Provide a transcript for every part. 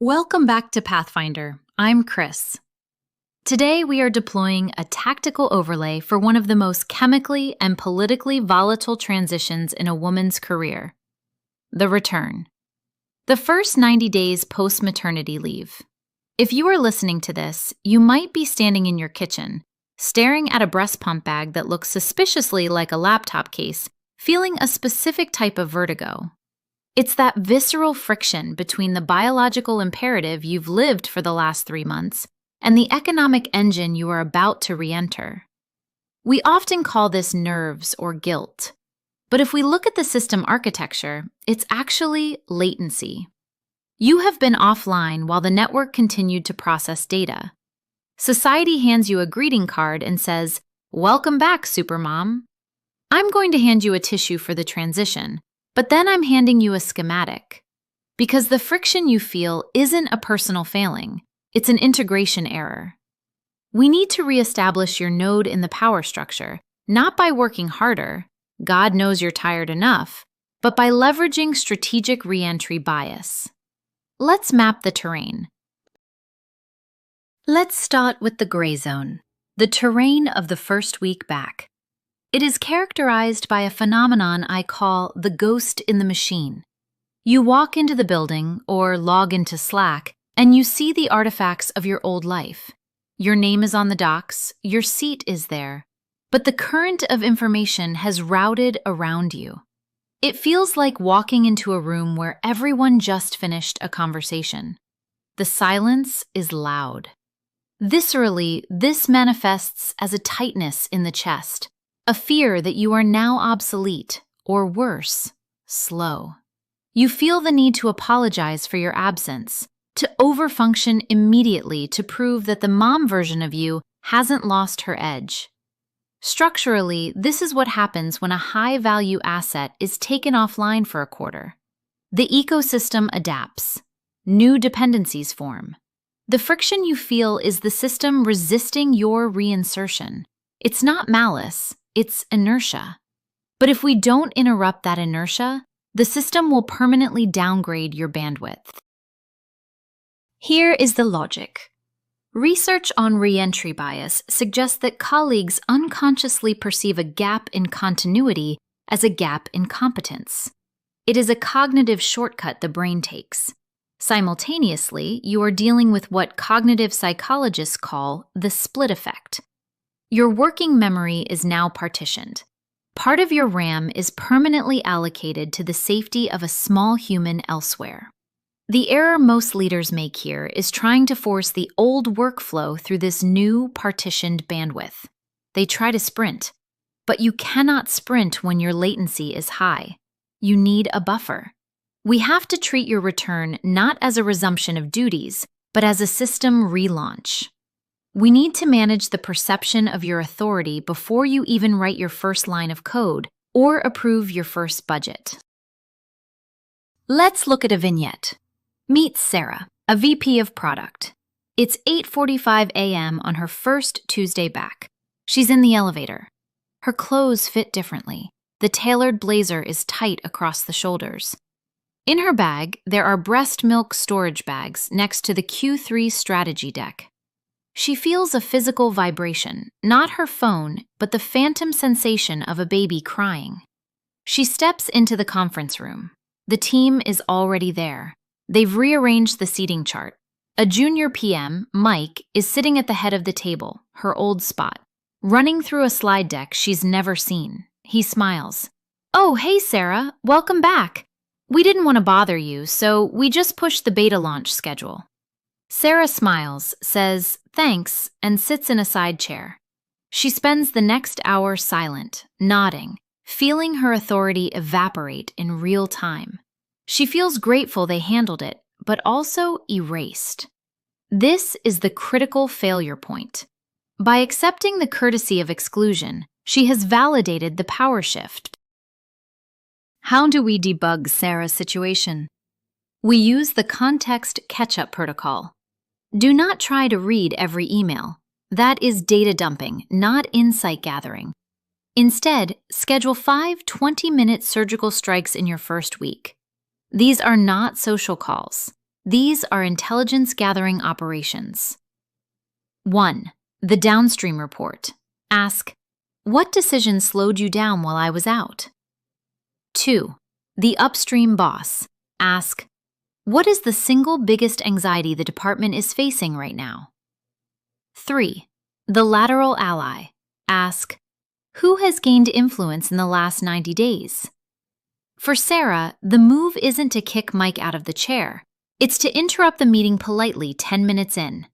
Welcome back to Pathfinder. I'm Chris. Today we are deploying a tactical overlay for one of the most chemically and politically volatile transitions in a woman's career: the return. The first 90 days post-maternity leave. If you are listening to this, you might be standing in your kitchen, staring at a breast pump bag that looks suspiciously like a laptop case, feeling a specific type of vertigo. It's that visceral friction between the biological imperative you've lived for the last 3 months and the economic engine you are about to re-enter. We often call this nerves or guilt, but if we look at the system architecture, it's actually latency. You have been offline while the network continued to process data. Society hands you a greeting card and says, "Welcome back, Supermom." I'm going to hand you a tissue for the transition, but then I'm handing you a schematic. Because the friction you feel isn't a personal failing, it's an integration error. We need to reestablish your node in the power structure, not by working harder, God knows you're tired enough, but by leveraging strategic re-entry bias. Let's map the terrain. Let's start with the gray zone, the terrain of the first week back. It is characterized by a phenomenon I call the ghost in the machine. You walk into the building or log into Slack, and you see the artifacts of your old life. Your name is on the docs, your seat is there, but the current of information has routed around you. It feels like walking into a room where everyone just finished a conversation. The silence is loud. Viscerally, this manifests as a tightness in the chest, a fear that you are now obsolete, or worse, slow. You feel the need to apologize for your absence, to overfunction immediately to prove that the mom version of you hasn't lost her edge. Structurally, this is what happens when a high-value asset is taken offline for a quarter. The ecosystem adapts. New dependencies form. The friction you feel is the system resisting your reinsertion. It's not malice, it's inertia. But if we don't interrupt that inertia, the system will permanently downgrade your bandwidth. Here is the logic. Research on re-entry bias suggests that colleagues unconsciously perceive a gap in continuity as a gap in competence. It is a cognitive shortcut the brain takes. Simultaneously, you are dealing with what cognitive psychologists call the split effect. Your working memory is now partitioned. Part of your RAM is permanently allocated to the safety of a small human elsewhere. The error most leaders make here is trying to force the old workflow through this new partitioned bandwidth. They try to sprint, but you cannot sprint when your latency is high. You need a buffer. We have to treat your return not as a resumption of duties, but as a system relaunch. We need to manage the perception of your authority before you even write your first line of code or approve your first budget. Let's look at a vignette. Meet Sarah, a VP of product. It's 8:45 a.m. on her first Tuesday back. She's in the elevator. Her clothes fit differently. The tailored blazer is tight across the shoulders. In her bag, there are breast milk storage bags next to the Q3 strategy deck. She feels a physical vibration, not her phone, but the phantom sensation of a baby crying. She steps into the conference room. The team is already there. They've rearranged the seating chart. A junior PM, Mike, is sitting at the head of the table, her old spot, running through a slide deck she's never seen. He smiles. "Oh, hey, Sarah. Welcome back. We didn't want to bother you, so we just pushed the beta launch schedule." Sarah smiles, says thanks, and sits in a side chair. She spends the next hour silent, nodding, feeling her authority evaporate in real time. She feels grateful they handled it, but also erased. This is the critical failure point. By accepting the courtesy of exclusion, she has validated the power shift. How do we debug Sarah's situation? We use the context catch-up protocol. Do not try to read every email. That is data dumping, not insight gathering. Instead, schedule 5 20-minute surgical strikes in your first week. These are not social calls. These are intelligence-gathering operations. 1. The downstream report. Ask, what decision slowed you down while I was out? 2. The upstream boss. Ask, what is the single biggest anxiety the department is facing right now? 3. The lateral ally. Ask, who has gained influence in the last 90 days? For Sarah, the move isn't to kick Mike out of the chair. It's to interrupt the meeting politely 10 minutes in.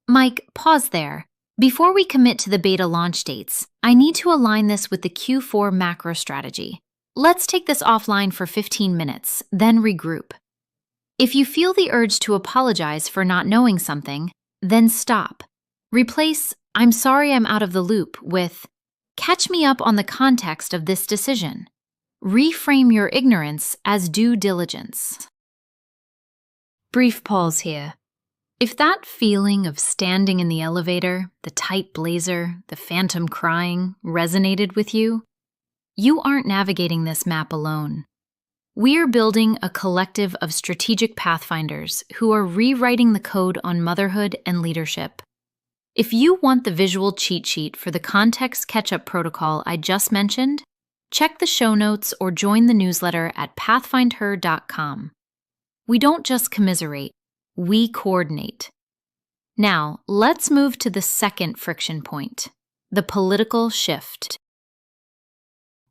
Mike, pause there. Before we commit to the beta launch dates, I need to align this with the Q4 macro strategy. Let's take this offline for 15 minutes, then regroup. If you feel the urge to apologize for not knowing something, then stop. Replace, I'm sorry I'm out of the loop with, catch me up on the context of this decision. Reframe your ignorance as due diligence. Brief pause here. If that feeling of standing in the elevator, the tight blazer, the phantom crying resonated with you, you aren't navigating this map alone. We're building a collective of strategic pathfinders who are rewriting the code on motherhood and leadership. If you want the visual cheat sheet for the context catch-up protocol I just mentioned, check the show notes or join the newsletter at pathfindher.com. We don't just commiserate, we coordinate. Now, let's move to the second friction point, the political shift.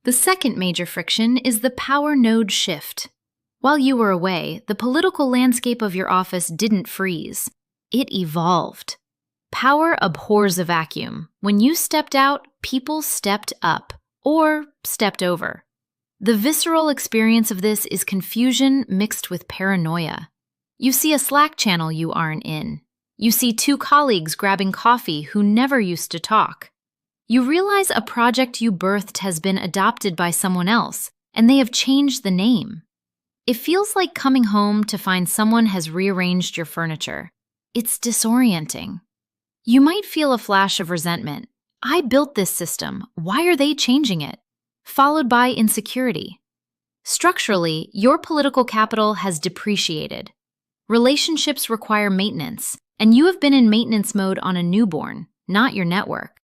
The second major friction is the power node shift. While you were away, the political landscape of your office didn't freeze. It evolved. Power abhors a vacuum. When you stepped out, people stepped up, or stepped over. The visceral experience of this is confusion mixed with paranoia. You see a Slack channel you aren't in. You see two colleagues grabbing coffee who never used to talk. You realize a project you birthed has been adopted by someone else, and they have changed the name. It feels like coming home to find someone has rearranged your furniture. It's disorienting. You might feel a flash of resentment. I built this system. Why are they changing it? Followed by insecurity. Structurally, your political capital has depreciated. Relationships require maintenance, and you have been in maintenance mode on a newborn, not your network.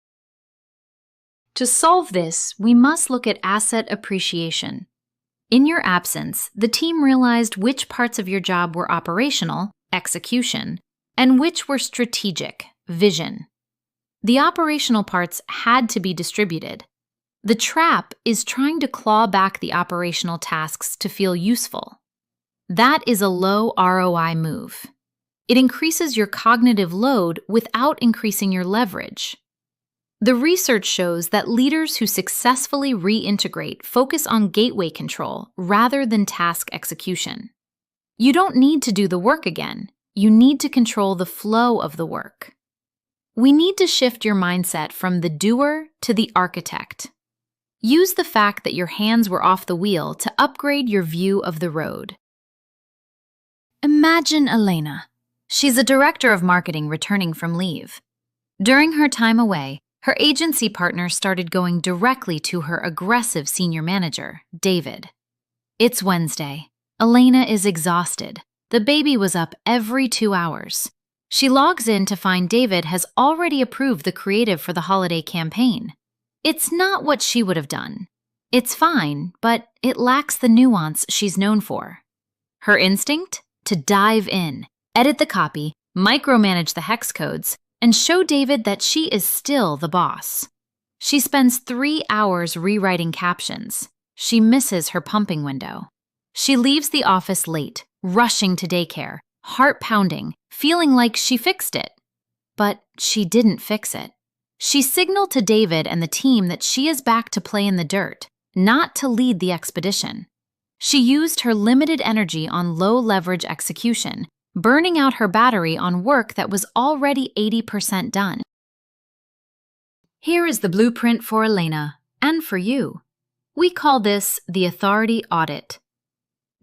To solve this, we must look at asset appreciation. In your absence, the team realized which parts of your job were operational, execution, and which were strategic, vision. The operational parts had to be distributed. The trap is trying to claw back the operational tasks to feel useful. That is a low ROI move. It increases your cognitive load without increasing your leverage. The research shows that leaders who successfully reintegrate focus on gateway control rather than task execution. You don't need to do the work again. You need to control the flow of the work. We need to shift your mindset from the doer to the architect. Use the fact that your hands were off the wheel to upgrade your view of the road. Imagine Elena. She's a director of marketing returning from leave. During her time away, her agency partner started going directly to her aggressive senior manager, David. It's Wednesday. Elena is exhausted. The baby was up every 2 hours. She logs in to find David has already approved the creative for the holiday campaign. It's not what she would have done. It's fine, but it lacks the nuance she's known for. Her instinct? To dive in, edit the copy, micromanage the hex codes, and show David that she is still the boss. She spends 3 hours rewriting captions. She misses her pumping window. She leaves the office late, rushing to daycare, heart pounding, feeling like she fixed it. But she didn't fix it. She signaled to David and the team that she is back to play in the dirt, not to lead the expedition. She used her limited energy on low-leverage execution, burning out her battery on work that was already 80% done. Here is the blueprint for Elena, and for you. We call this the authority audit.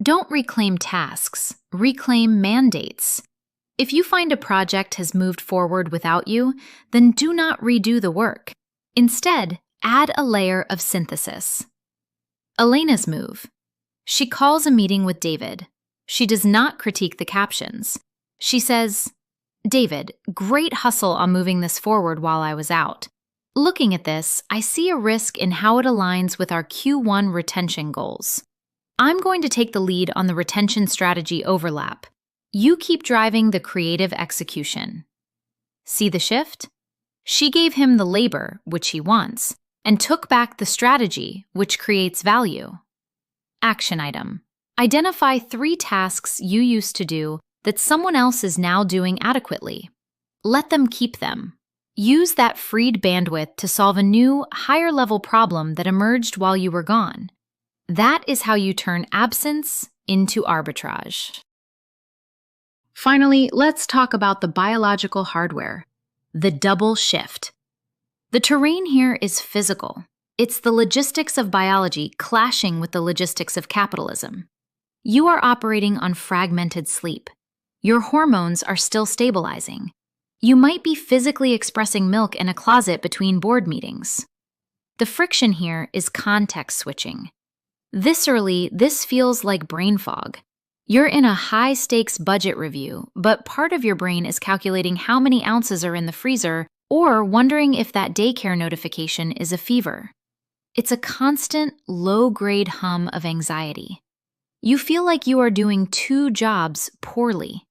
Don't reclaim tasks, reclaim mandates. If you find a project has moved forward without you, then do not redo the work. Instead, add a layer of synthesis. Elena's move. She calls a meeting with David. She does not critique the captions. She says, "David, great hustle on moving this forward while I was out. Looking at this, I see a risk in how it aligns with our Q1 retention goals. I'm going to take the lead on the retention strategy overlap. You keep driving the creative execution." See the shift? She gave him the labor, which he wants, and took back the strategy, which creates value. Action item. Identify 3 tasks you used to do that someone else is now doing adequately. Let them keep them. Use that freed bandwidth to solve a new, higher-level problem that emerged while you were gone. That is how you turn absence into arbitrage. Finally, let's talk about the biological hardware, the double shift. The terrain here is physical. It's the logistics of biology clashing with the logistics of capitalism. You are operating on fragmented sleep. Your hormones are still stabilizing. You might be physically expressing milk in a closet between board meetings. The friction here is context switching. Viscerally, this feels like brain fog. You're in a high-stakes budget review, but part of your brain is calculating how many ounces are in the freezer or wondering if that daycare notification is a fever. It's a constant, low-grade hum of anxiety. You feel like you are doing 2 jobs poorly.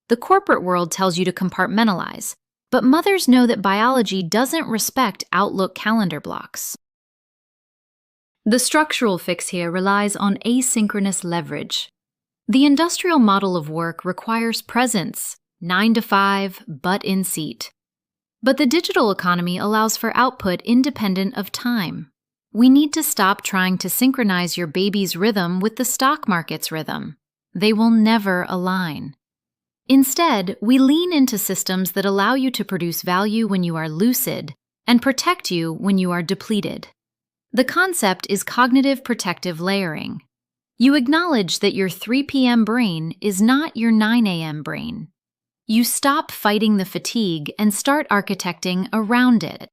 The corporate world tells you to compartmentalize, but mothers know that biology doesn't respect Outlook calendar blocks. The structural fix here relies on asynchronous leverage. The industrial model of work requires presence, 9 to 5, butt in seat. But the digital economy allows for output independent of time. We need to stop trying to synchronize your baby's rhythm with the stock market's rhythm. They will never align. Instead, we lean into systems that allow you to produce value when you are lucid and protect you when you are depleted. The concept is cognitive protective layering. You acknowledge that your 3 p.m. brain is not your 9 a.m. brain. You stop fighting the fatigue and start architecting around it.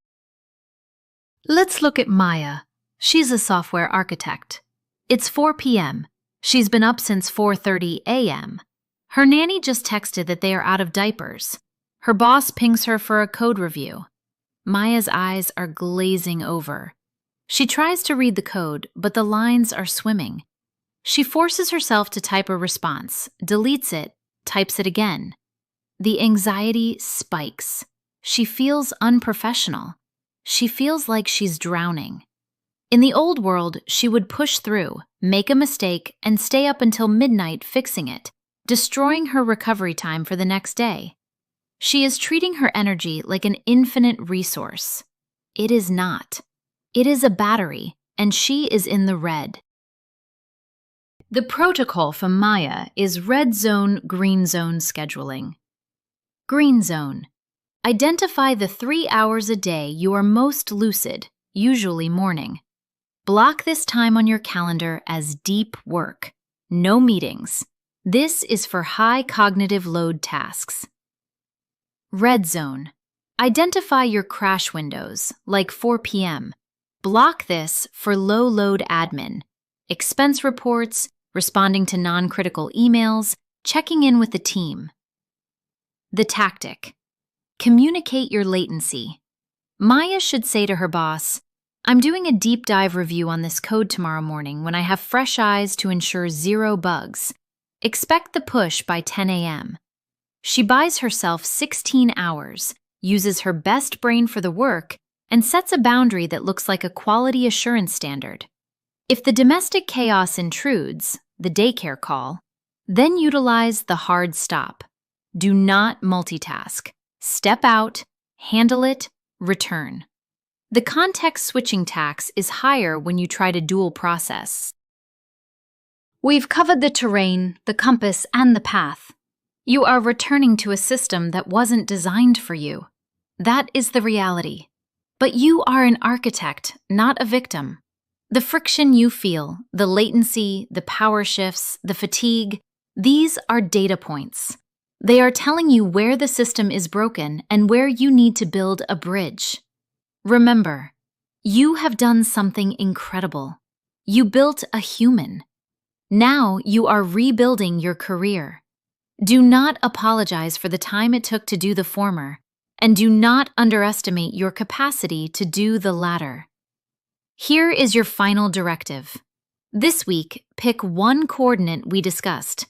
Let's look at Maya. She's a software architect. It's 4 p.m. She's been up since 4:30 a.m. Her nanny just texted that they are out of diapers. Her boss pings her for a code review. Maya's eyes are glazing over. She tries to read the code, but the lines are swimming. She forces herself to type a response, deletes it, types it again. The anxiety spikes. She feels unprofessional. She feels like she's drowning. In the old world, she would push through, make a mistake, and stay up until midnight fixing it, destroying her recovery time for the next day. She is treating her energy like an infinite resource. It is not. It is a battery, and she is in the red. The protocol for Maya is red zone, green zone scheduling. Green zone. Identify the 3 hours a day you are most lucid, usually morning. Block this time on your calendar as deep work. No meetings. This is for high cognitive load tasks. Red zone. Identify your crash windows, like 4 p.m. Block this for low-load admin, expense reports, responding to non-critical emails, checking in with the team. The tactic. Communicate your latency. Maya should say to her boss, "I'm doing a deep dive review on this code tomorrow morning when I have fresh eyes to ensure 0 bugs. Expect the push by 10 a.m. She buys herself 16 hours, uses her best brain for the work, and sets a boundary that looks like a quality assurance standard. If the domestic chaos intrudes, the daycare call, then utilize the hard stop. Do not multitask. Step out, handle it, return. The context switching tax is higher when you try to dual process. We've covered the terrain, the compass, and the path. You are returning to a system that wasn't designed for you. That is the reality. But you are an architect, not a victim. The friction you feel, the latency, the power shifts, the fatigue, these are data points. They are telling you where the system is broken and where you need to build a bridge. Remember, you have done something incredible. You built a human. Now you are rebuilding your career. Do not apologize for the time it took to do the former, and do not underestimate your capacity to do the latter. Here is your final directive. This week, pick one coordinate we discussed.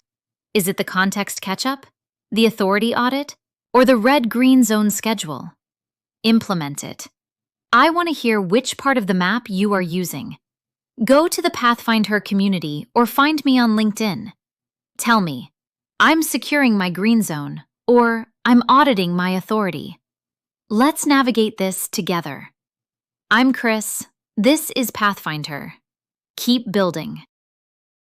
Is it the context catch-up, the authority audit, or the red-green zone schedule? Implement it. I want to hear which part of the map you are using. Go to the Pathfind Her community or find me on LinkedIn. Tell me, I'm securing my green zone, or I'm auditing my authority. Let's navigate this together. I'm Chris. This is Pathfind Her. Keep building.